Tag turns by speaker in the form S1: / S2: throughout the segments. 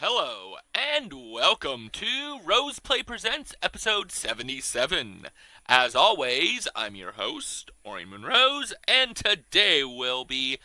S1: Hello, and welcome to Rose Play Presents episode 77. As always, I'm your host, Aurian MoonROse, and today we'll be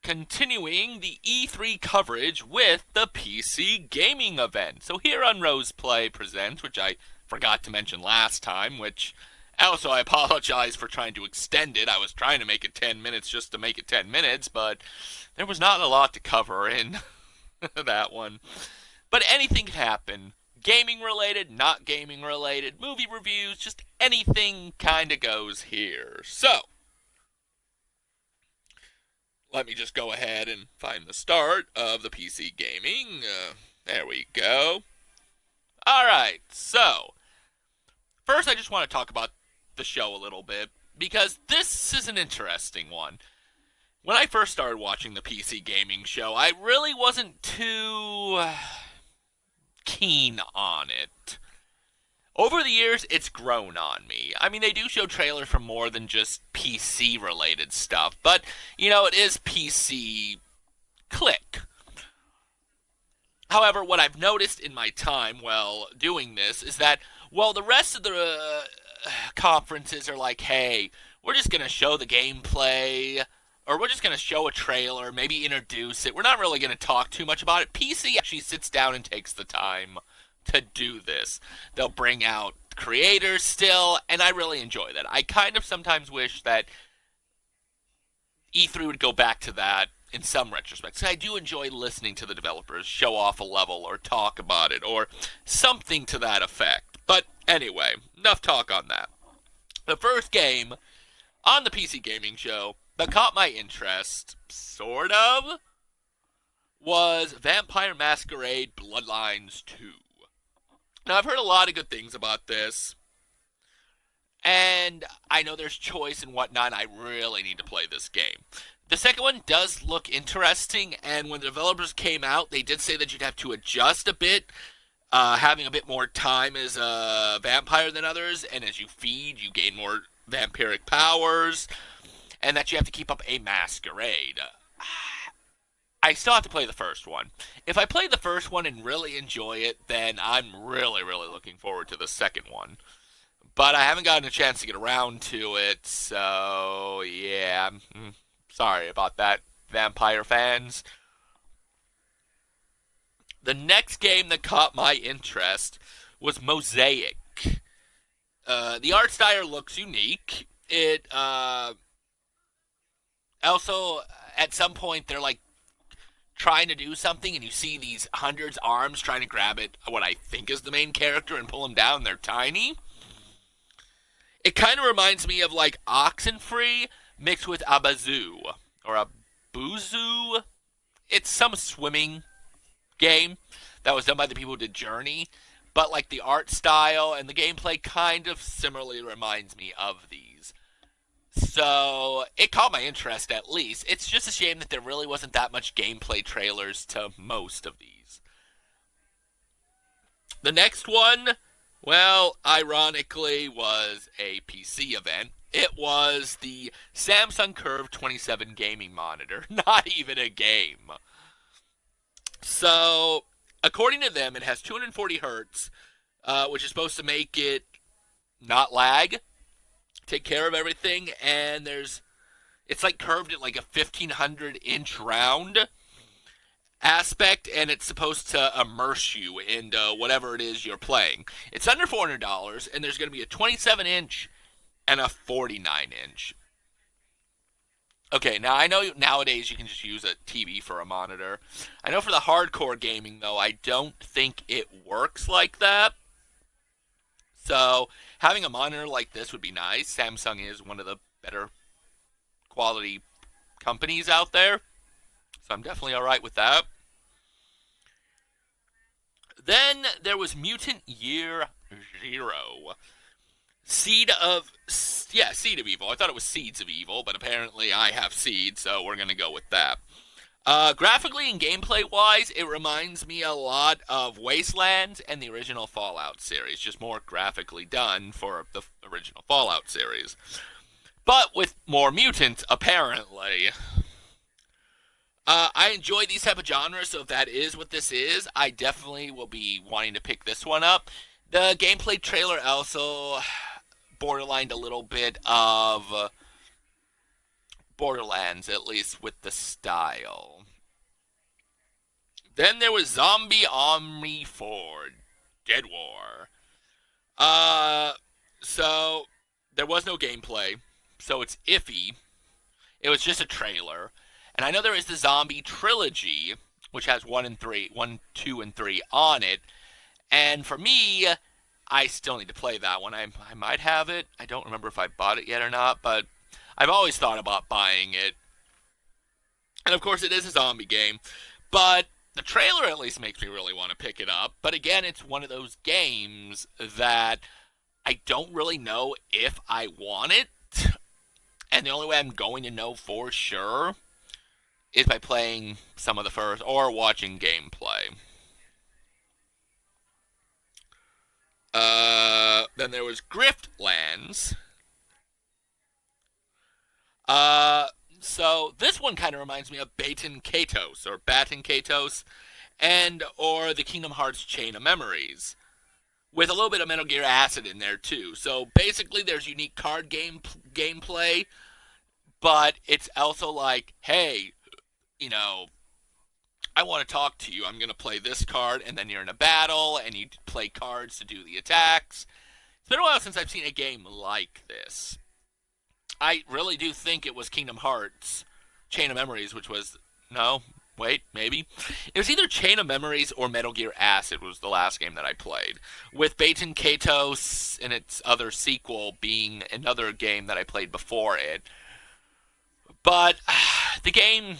S1: continuing the E3 coverage with the PC gaming event. So here on Rose Play Presents, which I forgot to mention last time, which also I apologize for trying to extend it. I was trying to make it 10 minutes just to make it 10 minutes, but there was not a lot to cover in that one. But anything can happen. Gaming related, not gaming related, movie reviews, just anything kind of goes here. So, let me just go ahead and find the start of the PC gaming. There we go. Alright, so, first I just want to talk about the show a little bit, because this is an interesting one. When I first started watching the PC gaming show, I really wasn't too keen on it. Over the years, it's grown on me. I mean, they do show trailers for more than just PC-related stuff, but, it is PC click. However, what I've noticed in my time while doing this is that, the rest of the conferences are like, hey, we're just going to show the gameplay, or we're just going to show a trailer, maybe introduce it. We're not really going to talk too much about it. PC actually sits down and takes the time to do this. They'll bring out creators still, and I really enjoy that. I kind of sometimes wish that E3 would go back to that in some retrospects. I do enjoy listening to the developers show off a level or talk about it or something to that effect. But anyway, enough talk on that. The first game on the PC gaming show that caught my interest, sort of, was Vampire Masquerade Bloodlines 2. Now, I've heard a lot of good things about this, and I know there's choice and whatnot, and I really need to play this game. The second one does look interesting, and when the developers came out, they did say that you'd have to adjust a bit, having a bit more time as a vampire than others, and as you feed, you gain more vampiric powers, and that you have to keep up a masquerade. I still have to play the first one. If I play the first one and really enjoy it, then I'm really, really looking forward to the second one. But I haven't gotten a chance to get around to it, so yeah, I'm sorry about that, vampire fans. The next game that caught my interest was Mosaic. The art style looks unique. It also, at some point, they're like trying to do something, and you see these hundreds arms trying to grab it, what I think is the main character, and pull him down. They're tiny. It kind of reminds me of like Oxenfree mixed with Abazoo or Abuzu. It's some swimming game that was done by the people who did Journey, but like the art style and the gameplay kind of similarly reminds me of these. So, it caught my interest at least. It's just a shame that there really wasn't that much gameplay trailers to most of these. The next one, ironically, was a PC event. It was the Samsung Curve 27 gaming monitor. Not even a game. So, according to them, it has 240 hertz, which is supposed to make it not lag, take care of everything, and it's like curved at like a 1500 inch round aspect, and it's supposed to immerse you into whatever it is you're playing. It's under $400, and there's going to be a 27 inch and a 49 inch. Okay, now I know nowadays you can just use a TV for a monitor. I know for the hardcore gaming, though, I don't think it works like that. So, having a monitor like this would be nice. Samsung is one of the better quality companies out there, so I'm definitely alright with that. Then there was Mutant Year Zero. Seed of Evil. I thought it was Seeds of Evil, but apparently I have Seeds, so we're going to go with that. Graphically and gameplay-wise, it reminds me a lot of Wastelands and the original Fallout series, just more graphically done for the original Fallout series. But with more mutants, apparently. I enjoy these type of genres, so if that is what this is, I definitely will be wanting to pick this one up. The gameplay trailer also borderlined a little bit of Borderlands, at least with the style. Then there was Zombie Army 4 Dead War. Uh, so there was no gameplay, so it's iffy. It was just a trailer. And I know there is the Zombie Trilogy, which has 1 and 3, 1, 2, and 3 on it. And for me, I still need to play that one. I might have it. I don't remember if I bought it yet or not, but I've always thought about buying it. And of course, it is a zombie game. But the trailer at least makes me really want to pick it up. But again, it's one of those games that I don't really know if I want it. And the only way I'm going to know for sure is by playing some of the first or watching gameplay. Then there was Griftlands. So this one kind of reminds me of Baton Kaitos or Baton Kaitos, and or the Kingdom Hearts Chain of Memories, with a little bit of Metal Gear Acid in there too. So basically, there's unique card gameplay, but it's also like, hey, I want to talk to you. I'm going to play this card, and then you're in a battle, and you play cards to do the attacks. It's been a while since I've seen a game like this. I really do think it was Kingdom Hearts Chain of Memories, which was... No, wait, maybe? It was either Chain of Memories or Metal Gear Acid was the last game that I played, with Baton Kaitos and its other sequel being another game that I played before it. But the game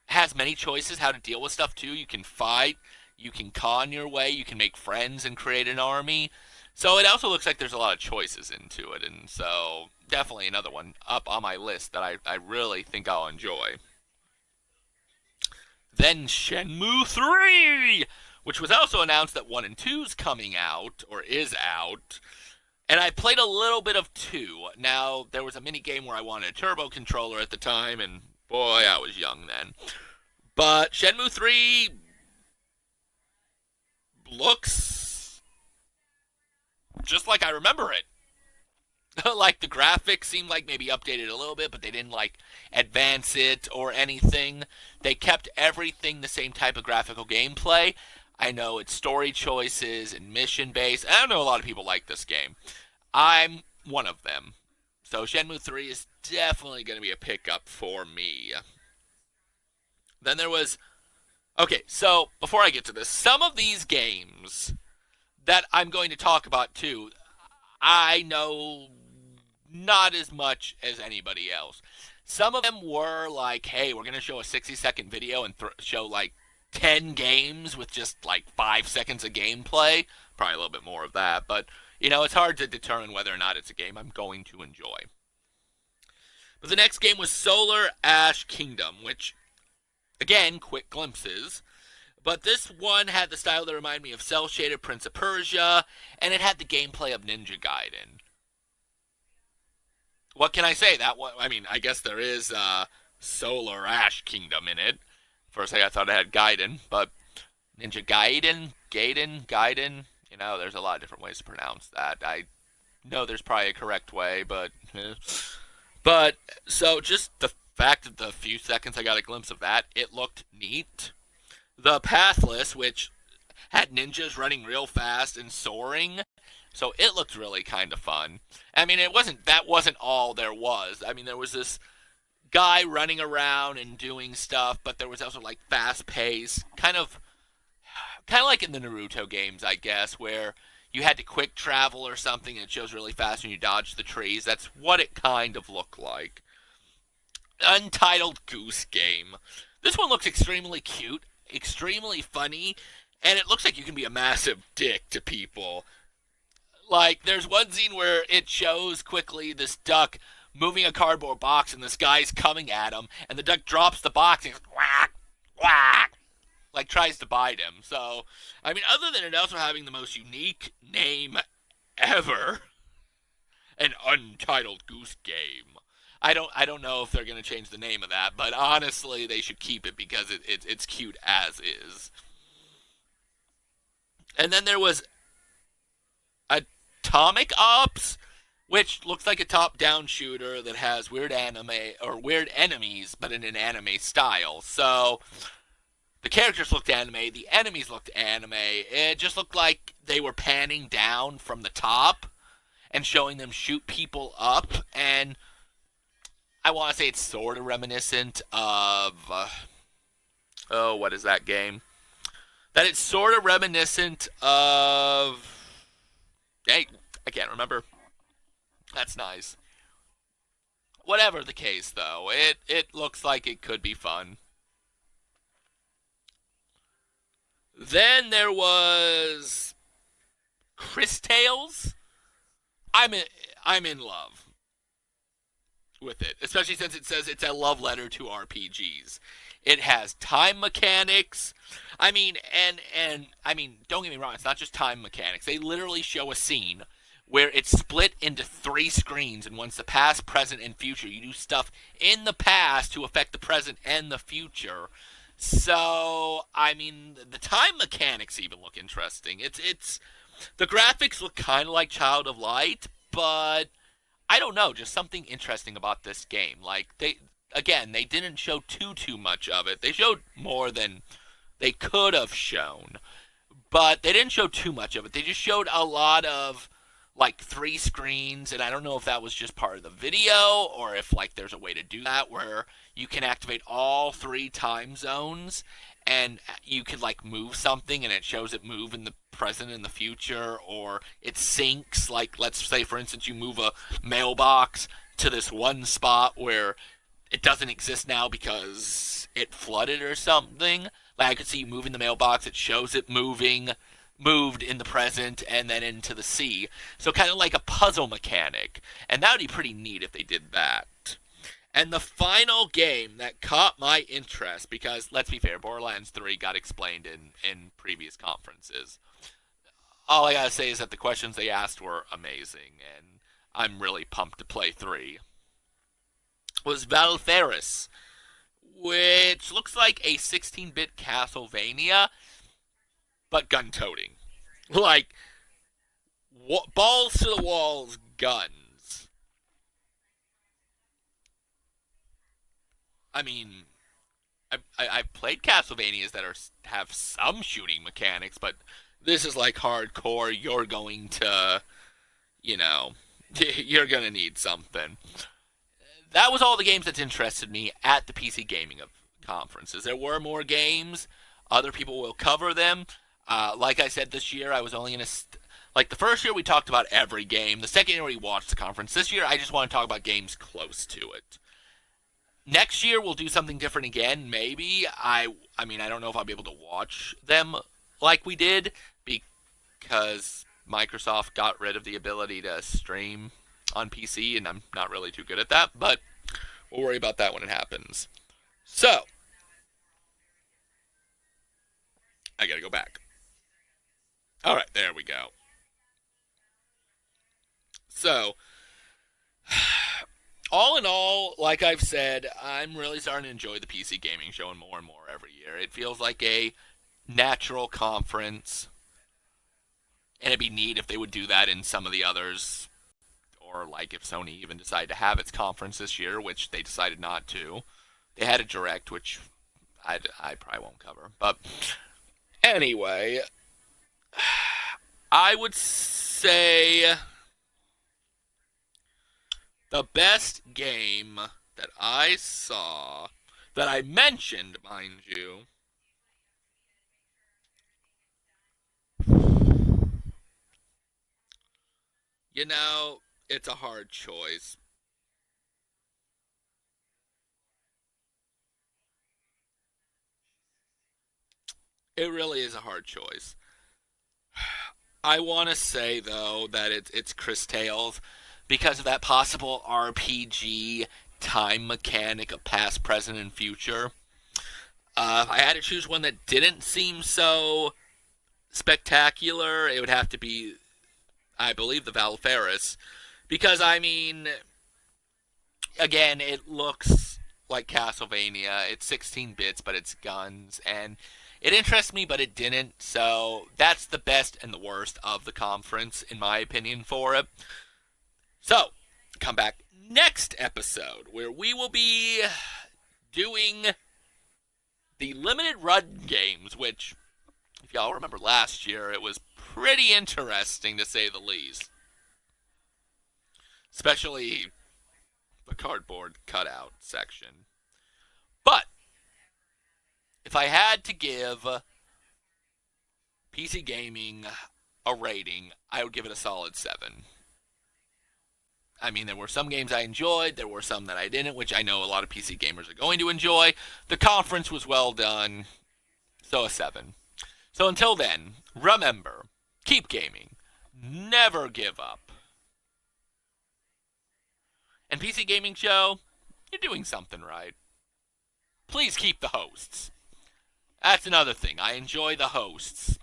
S1: has many choices how to deal with stuff too. You can fight, you can con your way, you can make friends and create an army. So it also looks like there's a lot of choices into it, and so definitely another one up on my list that I really think I'll enjoy. Then Shenmue 3, which was also announced that 1 and 2's coming out, or is out. And I played a little bit of 2. Now, there was a mini game where I wanted a turbo controller at the time, and boy, I was young then. But Shenmue 3 looks just like I remember it. Like, the graphics seemed like maybe updated a little bit, but they didn't, like, advance it or anything. They kept everything the same type of graphical gameplay. I know it's story choices and mission-based. I know a lot of people like this game. I'm one of them. So Shenmue 3 is definitely going to be a pickup for me. Then there was... Okay, so before I get to this, some of these games that I'm going to talk about too, I know not as much as anybody else. Some of them were like, hey, we're going to show a 60-second video and show like 10 games with just like 5 seconds of gameplay. Probably a little bit more of that, but it's hard to determine whether or not it's a game I'm going to enjoy. But the next game was Solar Ash Kingdom, which, again, quick glimpses. But this one had the style that reminded me of cel-shaded Prince of Persia, and it had the gameplay of Ninja Gaiden. What can I say? I guess there is Solar Ash Kingdom in it. First I thought it had Gaiden, but Ninja Gaiden, Gaiden, there's a lot of different ways to pronounce that. I know there's probably a correct way, but... But, so just the fact that the few seconds I got a glimpse of that, it looked neat. The Pathless, which had ninjas running real fast and soaring, so it looked really kind of fun. I mean, that wasn't all there was. I mean, there was this guy running around and doing stuff, but there was also like fast pace, kind of like in the Naruto games, I guess, where you had to quick travel or something and it shows really fast when you dodge the trees. That's what it kind of looked like. Untitled Goose Game. This one looks extremely cute, extremely funny, and it looks like you can be a massive dick to people. Like, there's one scene where it shows quickly this duck moving a cardboard box, and this guy's coming at him, and the duck drops the box, and goes, quack, quack, like, tries to bite him. So, I mean, other than it also having the most unique name ever, an Untitled Goose Game, I don't know if they're going to change the name of that, but honestly, they should keep it because it's cute as is. And then there was Atomic Ops, which looks like a top-down shooter that has weird anime or weird enemies, but in an anime style. So the characters looked anime, the enemies looked anime. It just looked like they were panning down from the top and showing them shoot people up. And I want to say it's sort of reminiscent of oh, what is that game? That it's sort of reminiscent of. Hey, I can't remember. That's nice. Whatever the case, though, it looks like it could be fun. Then there was Chris Tales. I'm in, I'm in love with it, especially since it says it's a love letter to RPGs. It has time mechanics. I mean, don't get me wrong. It's not just time mechanics. They literally show a scene where it's split into three screens, and one's the past, present, and future. You do stuff in the past to affect the present and the future. So, I mean, the time mechanics even look interesting. It's the graphics look kind of like Child of Light, but I don't know, just something interesting about this game. Like they didn't show too much of it. They showed more than they could have shown, but they didn't show too much of it. They just showed a lot of like three screens, and I don't know if that was just part of the video or if like there's a way to do that where you can activate all three time zones and you could like move something and it shows it move in the present and the future, or it syncs, like let's say for instance you move a mailbox to this one spot where it doesn't exist now because it flooded or something. Like I could see you moving the mailbox, it shows it moved in the present and then into the sea. So kind of like a puzzle mechanic. And that would be pretty neat if they did that. And the final game that caught my interest, because let's be fair, Borderlands 3 got explained in previous conferences. All I gotta say is that the questions they asked were amazing, and I'm really pumped to play 3. Was Valfaris, which looks like a 16-bit Castlevania, but gun-toting. Like, balls to the walls guns. I mean, I've played Castlevanias that have some shooting mechanics, but this is like hardcore. You're going to, you know, you're going to need something. That was all the games that interested me at the PC Gaming conferences. There were more games. Other people will cover them. Like I said, this year I was only going to... like, the first year we talked about every game. The second year we watched the conference. This year I just want to talk about games close to it. Next year we'll do something different again, maybe. I mean, I don't know if I'll be able to watch them like we did, because Microsoft got rid of the ability to stream on PC, and I'm not really too good at that, but we'll worry about that when it happens. So, I gotta go back. Alright, there we go. So, all in all, like I've said, I'm really starting to enjoy the PC gaming show more and more every year. It feels like a natural conference, and it'd be neat if they would do that in some of the others, or like if Sony even decided to have its conference this year, which they decided not to. They had a direct, which I probably won't cover. But anyway, I would say the best game that I saw, that I mentioned, mind you, you know, it's a hard choice. It really is a hard choice. I want to say though that it's Chris Tales because of that possible RPG time mechanic of past, present, and future. If I had to choose one that didn't seem so spectacular, it would have to be, I believe, the Valfaris. Because, I mean, again, it looks like Castlevania. It's 16 bits, but it's guns, and it interests me, but it didn't. So that's the best and the worst of the conference, in my opinion, for it. So, come back next episode where we will be doing the limited run games, which, if y'all remember last year, it was pretty interesting to say the least. Especially the cardboard cutout section. But, if I had to give PC gaming a rating, I would give it a solid 7. I mean, there were some games I enjoyed, there were some that I didn't, which I know a lot of PC gamers are going to enjoy. The conference was well done, so a 7. So until then, remember, keep gaming, never give up. And PC Gaming Show, you're doing something right. Please keep the hosts. That's another thing, I enjoy the hosts.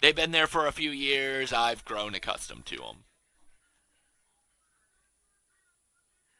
S1: They've been there for a few years, I've grown accustomed to them.